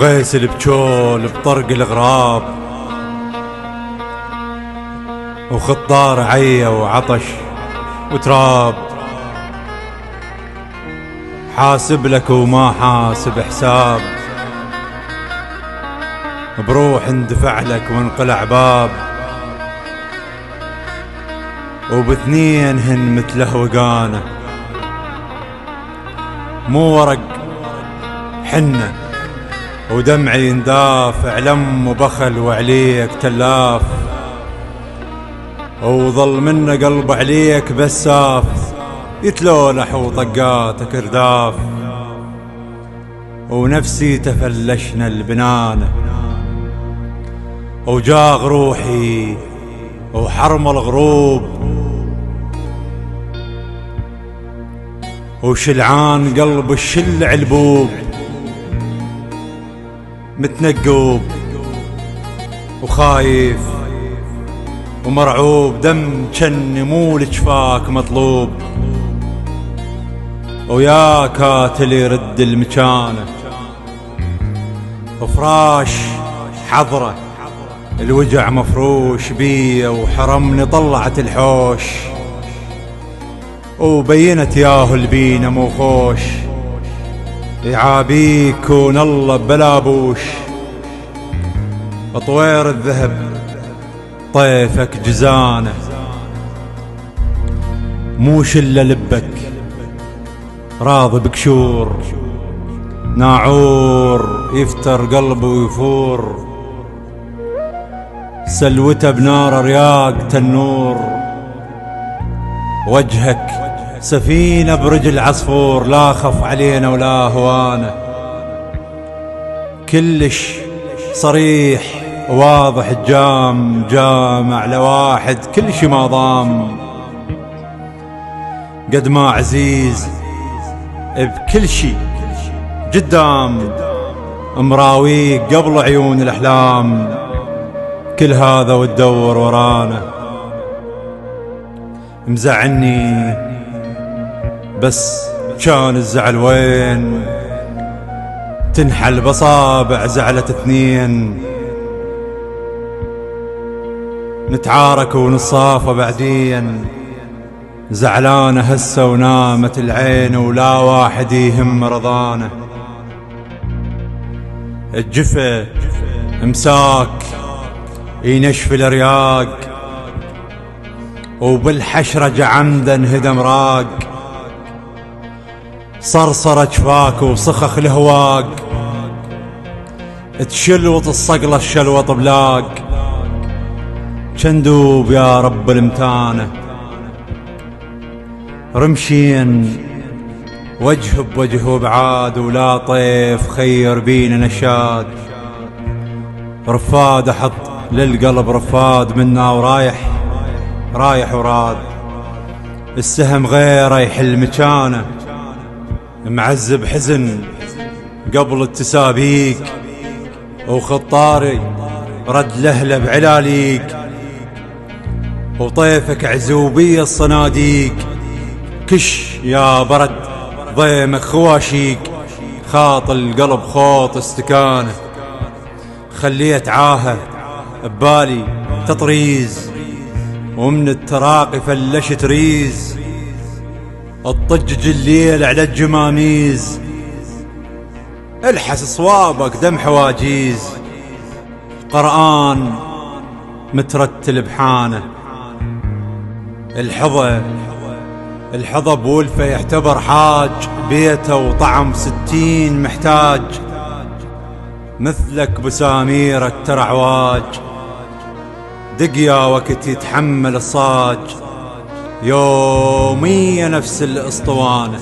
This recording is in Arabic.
وغيسل بجول بطرق الغراب، وخطار عيا وعطش وتراب، حاسب لك وما حاسب حساب، بروح اندفع لك وانقلع باب، وباثنين هن مثله وقانه، مو ورق حنه ودمعي ينداف، علم وبخل وعليك تلاف، وظل منه قلب عليك بساف، يتلولح وطقاتك رداف، ونفسي تفلشنا البنانه، وجاغ روحي وحرم الغروب، وشلعان قلب الشل علبوب، متنقوب وخايف ومرعوب، دم جن مو لجفاك مطلوب، ويا كاتل يرد المكانه، وفراش حضره الوجع مفروش بيه، وحرمني طلعت الحوش، وبينت ياهو البينه مو خوش، يعابيك ون الله بلابوش، طوير الذهب طيفك جزانه، مو شله لبك راضي بكشور، ناعور يفتر قلبه ويفور، سلوته بنار رياق تنور، وجهك سفينة برجل عصفور، لا خف علينا ولا هوانا، كلش صريح واضح جامع لواحد كل شي ما ضام، قد ما عزيز بكل شي قدام، مراويك قبل عيون الأحلام، كل هذا وتدور ورانا، مزعني بس كان الزعل وين، تنحل بصابع زعلة اثنين، نتعارك ونصافى بعدين، زعلانة هسه ونامت العين، ولا واحد يهم رضانه، الجفة امساك ينشف الرياق، وبالحشرة عمدا هدم راق، صرصر جفاك وصخخ الهواق، تشلوط الصقلة الشلوط بلاق، شندوب يا رب المتانة، رمشين وجه بوجه بعاد، ولا طيف خير بينا نشاد، رفاد احط للقلب رفاد منا، رايح وراد، السهم غيره يحل مكانه، معذب حزن قبل التسابيق، وخطاري رد لهله بعلاليق، وطيفك عزوبية الصناديق، كش يا برد ضيمك خواشيق، خاط القلب خوط استكانه، خليت عاهه ببالي تطريز، ومن التراقي فلشت ريز، الطجج الليل على الجماميز، الحس صوابك دم حواجيز، قرآن مترتل بحانه، الحظى بولفه يعتبر حاج، بيته وطعم 60 محتاج، مثلك بساميرك ترى عواج، دقيا وقت يتحمل الصاج، يومية نفس الاسطوانة،